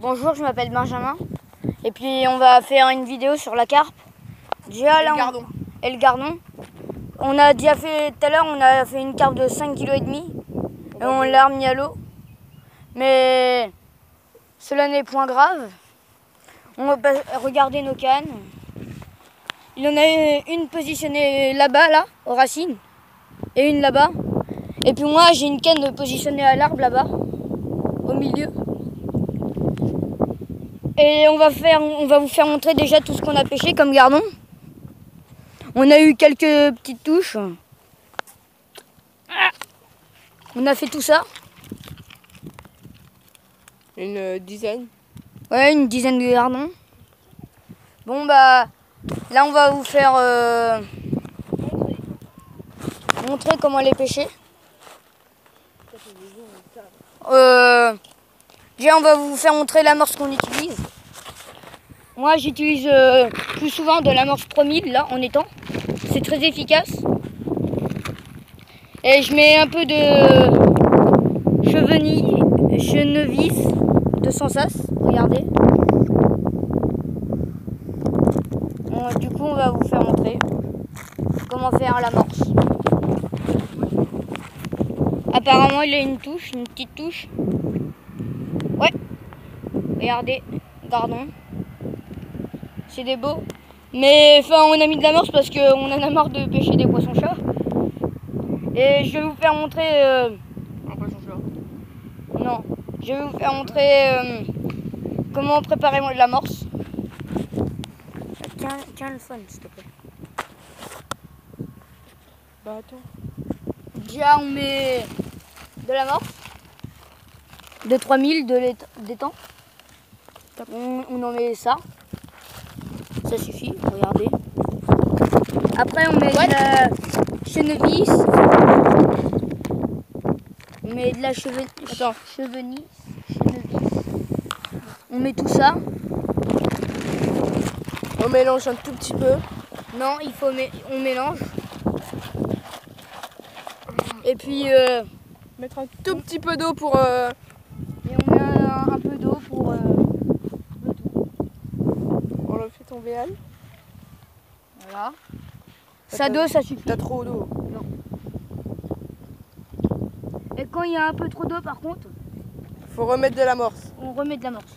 Bonjour, je m'appelle Benjamin. Et puis on va faire une vidéo sur la carpe. Déjà là, et le gardon. On a déjà fait tout à l'heure, on a fait une carpe de 5,5 kg et on l'a remis à l'eau. Mais cela n'est point grave. On va regarder nos cannes. Il y en a une positionnée là-bas, là, aux racines, et une là-bas. Et puis moi, j'ai une canne positionnée à l'arbre là-bas, au milieu. Et on va vous faire montrer déjà tout ce qu'on a pêché comme gardon. On a eu quelques petites touches. On a fait tout ça. Une dizaine. Ouais, une dizaine de gardons. Bon bah, là on va vous faire montrer comment les pêcher. Déjà on va vous faire montrer l'amorce qu'on utilise. Moi j'utilise plus souvent de l'amorce 3000 là en étang. C'est très efficace. Et je mets un peu de chenevis de Sensas. Regardez. Bon, du coup on va vous faire montrer comment faire l'amorce. Apparemment il a une touche, une petite touche. Ouais. Regardez, gardon. C'est des beaux. Mais enfin on a mis de l'amorce parce qu'on en a marre de pêcher des poissons-chats. Et je vais vous faire montrer... Un poisson-chat. Non. Je vais vous faire montrer comment préparer l'amorce. Tiens le phone s'il te plaît. Bah attends. Déjà on met de l'amorce. De 3000 d'étang. On en met ça. Ça suffit, regardez. Après on met de la chenevis. On met de la chenevis. On met tout ça. On mélange un tout petit peu. Non, on mélange. Et puis mettre un tout petit peu d'eau pour... Et on met un peu d'eau pour le tout. On le fait tomber à l'eau. Voilà. Ça d'eau, ça suffit. T'as trop d'eau. Non. Et quand il y a un peu trop d'eau par contre, faut remettre de l'amorce. On remet de l'amorce.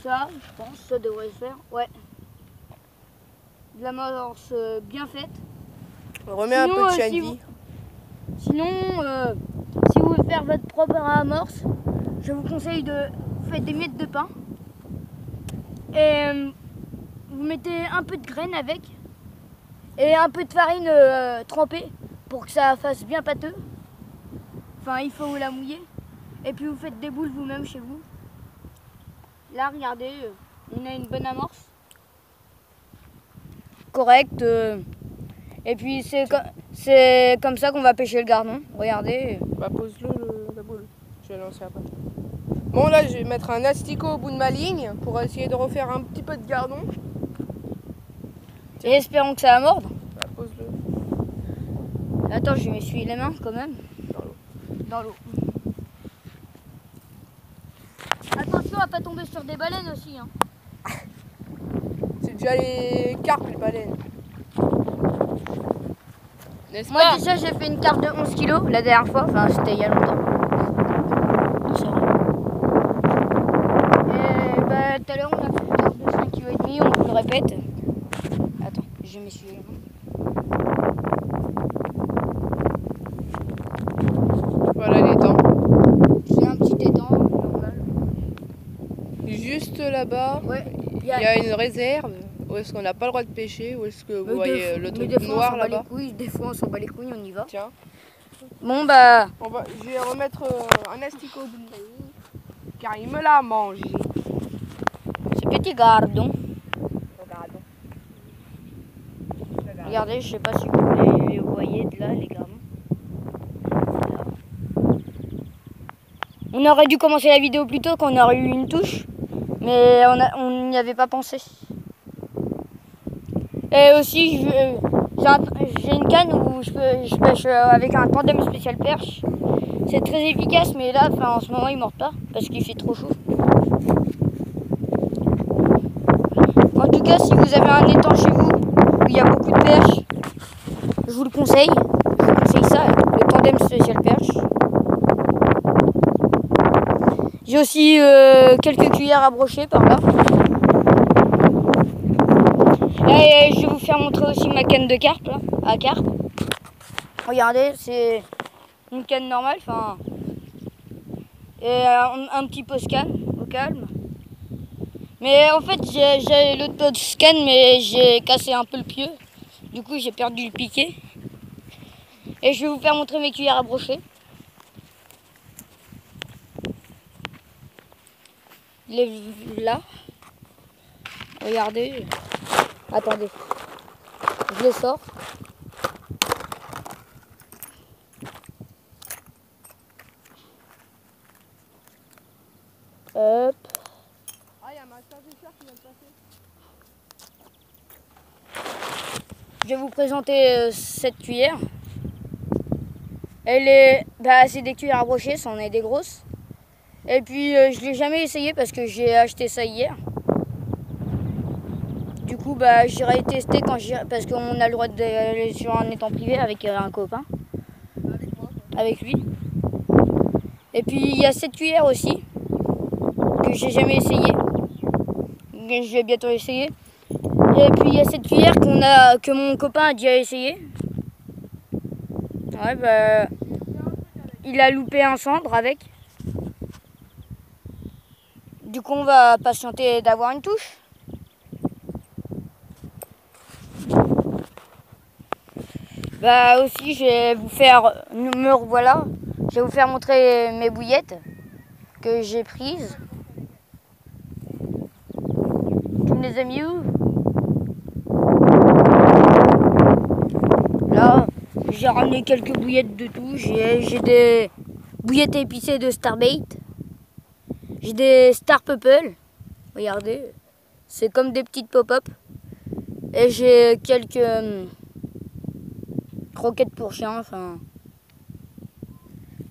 Ça, je pense, ça devrait se faire. Ouais. De l'amorce bien faite. On remet un peu de chaîne. Sinon, si vous voulez faire votre propre amorce, je vous conseille de faire des miettes de pain. Et vous mettez un peu de graines avec. Et un peu de farine trempée pour que ça fasse bien pâteux. Enfin, il faut la mouiller. Et puis vous faites des boules vous-même chez vous. Là, regardez, on a une bonne amorce. Correcte. Et puis c'est comme ça qu'on va pêcher le gardon. Regardez. Bah pose-le la boule. Je vais lancer après. Bon là, je vais mettre un asticot au bout de ma ligne pour essayer de refaire un petit peu de gardon. Et espérons que ça va mordre. Bah pose-le. Attends, je vais m'essuyer les mains quand même. Dans l'eau. Attention à pas tomber sur des baleines aussi. Hein. C'est déjà les carpes, les baleines. Moi déjà j'ai fait une carpe de 11 kg la dernière fois, enfin c'était il y a longtemps. Et bah tout à l'heure on a fait une carpe de 5,5 kg, on vous le répète. Attends, je vais m'essuyer les mains. Voilà l'étang. C'est un petit étang normal. Juste là-bas, ouais, il y a une réserve. Où est-ce qu'on n'a pas le droit de pêcher? Où est-ce que vous voyez le truc noir là-bas? Des fois on s'en bat les couilles, on y va. Tiens. Bon bah... Je vais remettre un asticot au bout de la ligne, car il me l'a mangé. Ce petit gardon. Regardez, je sais pas si vous les voyez de là, les gardons. Là. On aurait dû commencer la vidéo plus tôt quand on aurait eu une touche, mais on n'y avait pas pensé. Et aussi, je J'ai une canne où je pêche avec un tandem spécial perche. C'est très efficace, mais là, en ce moment, ils ne mordent pas parce qu'il fait trop chaud. En tout cas, si vous avez un étang chez vous où il y a beaucoup de perches, je vous le conseille. Je vous conseille ça, le tandem spécial perche. J'ai aussi quelques cuillères à brocher par là. Et je vais vous faire montrer aussi ma canne de carpe, là, à carpe. Regardez, c'est une canne normale, et un petit post-can au calme. Mais en fait, j'ai l'autre post-can, mais j'ai cassé un peu le pieu. Du coup, j'ai perdu le piquet. Et je vais vous faire montrer mes cuillères à brocher. Là. Regardez. Attendez. Je les sors. Hop. Ah, il y a ma stagiaire qui vient de passer. Je vais vous présenter cette cuillère. Elle est, c'est des cuillères à brocher, c'en est des grosses. Et puis je l'ai jamais essayé parce que j'ai acheté ça hier. Du coup, j'irai tester parce qu'on a le droit d'aller sur un étang privé avec un copain. Avec moi. Avec lui. Et puis il y a cette cuillère aussi que j'ai jamais essayé. Je vais bientôt essayer. Et puis il y a cette cuillère que mon copain a déjà essayé. Ouais, il a loupé un cendre avec. Du coup, on va patienter d'avoir une touche. Aussi, je vais vous faire, me revoilà. Je vais vous faire montrer mes bouillettes que j'ai prises. Tu me les as mis où? Là, j'ai ramené quelques bouillettes de tout. J'ai des bouillettes épicées de Starbait. J'ai des Star Pupple. Regardez, c'est comme des petites pop-up. Et j'ai quelques croquettes pour chiens.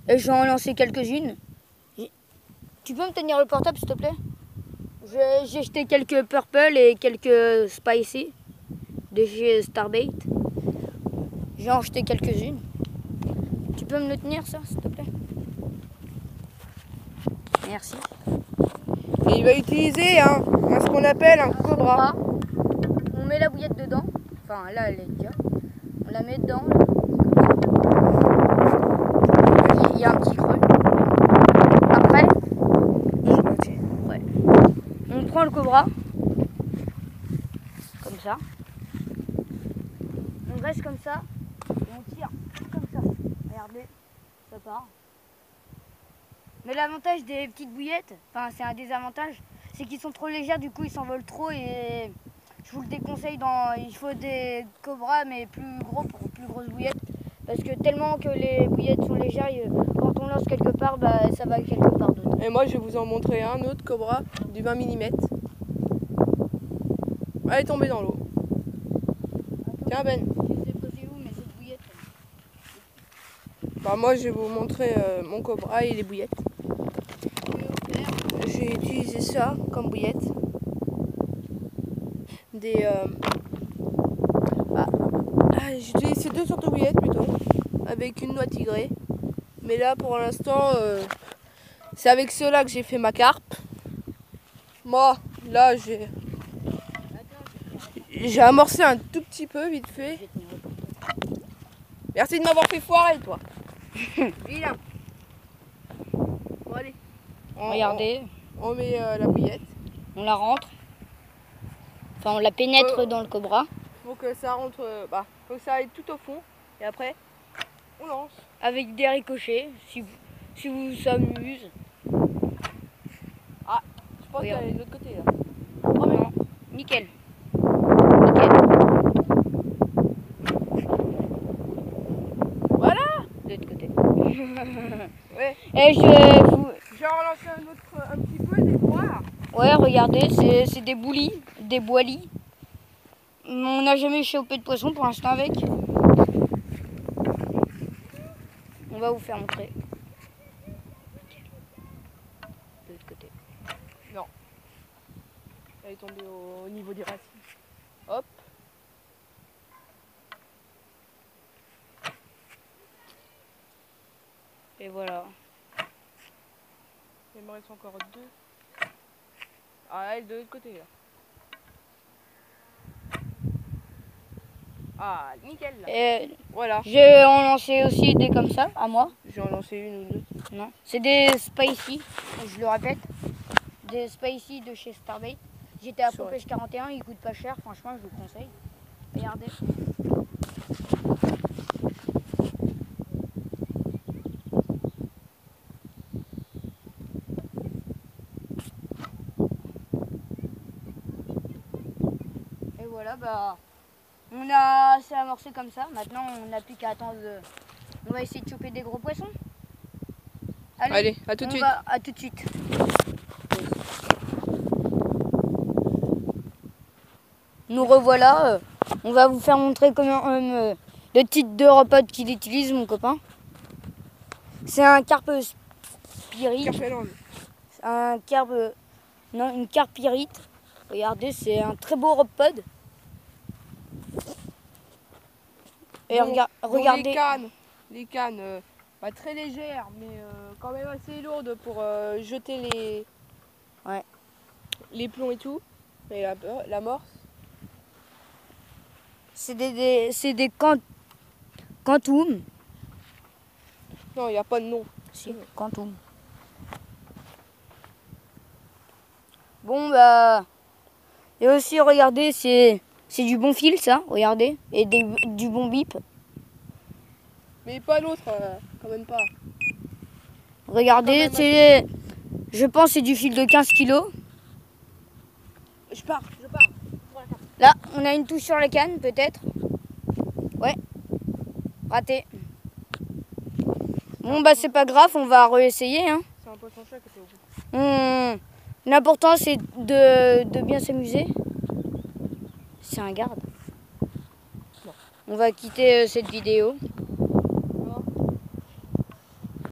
Et j'en ai lancé quelques-unes. Tu peux me tenir le portable, s'il te plaît? J'ai jeté quelques purple et quelques spicy de chez Starbait. J'ai en jeté quelques-unes. Tu peux me le tenir, ça, s'il te plaît? Merci. Et il va utiliser ce qu'on appelle un cobra. On met la bouillette dedans. Enfin, là, elle est déjà. On la met dedans. Il y a un petit creux. Après, on prend le cobra. Comme ça. On reste comme ça. Et on tire comme ça. Regardez, ça part. Mais l'avantage des petites bouillettes, c'est un désavantage, c'est qu'ils sont trop légers, du coup ils s'envolent trop et je vous le déconseille. Il faut des cobras mais plus gros pour plus grosses bouillettes. Parce que tellement que les bouillettes sont légères, quand on lance quelque part, ça va quelque part d'autre. Et moi je vais vous en montrer un autre cobra du 20 mm. Elle est tombée dans l'eau. Tiens Ben. Je sais pas c'est où, mais cette bouillette. Moi je vais vous montrer mon cobra et les bouillettes. J'ai utilisé ça comme bouillette. J'ai utilisé ces deux sortes de bouillettes plutôt, avec une noix tigrée. Mais là pour l'instant, c'est avec ceux-là que j'ai fait ma carpe. Moi, là j'ai amorcé un tout petit peu vite fait. Merci de m'avoir fait foirer toi. Vilain. Bon allez. Regardez. On met la bouillette. On la rentre. On la pénètre dans le cobra. Faut que ça rentre, faut que ça aille tout au fond. Et après, on lance. Avec des ricochets, si vous s'amuse. Ah, je pense qu'elle est de l'autre côté là. Oh mais non, nickel. Voilà. De l'autre côté. Ouais. Et j'ai relancé un petit peu des poires. Ouais, regardez, c'est des boulis, des boilis. On n'a jamais chopé de poisson pour l'instant avec. On va vous faire montrer. De l'autre côté. Non. Elle est tombée au niveau des racines. Hop. Et voilà. Il me reste encore 2. Ah, elle de l'autre côté là. Ah, nickel là. Et Voilà. j'ai en lancé aussi des comme ça, à moi. J'ai en lancé une ou deux. Non. C'est des spicy, je le répète. Des spicy de chez Starbait. J'étais à Popège 41, ils coûtent pas cher, franchement je vous le conseille. Regardez. Et voilà, bah on a assez amorcé comme ça. Maintenant on n'a plus qu'à attendre. On va essayer de choper des gros poissons. Allez, à tout de suite. À tout de suite. Nous revoilà. On va vous faire montrer comment le type de repas qu'il utilise, mon copain. C'est un carpe spirit. Un carpe. Non, une carpe pyrite. Regardez, c'est un très beau repod. Et bon, regardez. Les cannes pas très légères, mais quand même assez lourdes pour jeter les plombs et tout. Et l'amorce. C'est des Quantum. Non, il n'y a pas de nom. Si, Quantum. Bon, bah. Et aussi, regardez, c'est du bon fil, ça. Regardez. Et du bon bip. Mais pas l'autre, quand même pas. Regardez, je pense que c'est du fil de 15 kilos. Je pars. Là, on a une touche sur la canne, peut-être. Ouais. Raté. Bon, bah c'est pas grave, on va réessayer. Hein. C'est un poisson chat qui était au bout. L'important, c'est de bien s'amuser. C'est un garde. Non. On va quitter cette vidéo.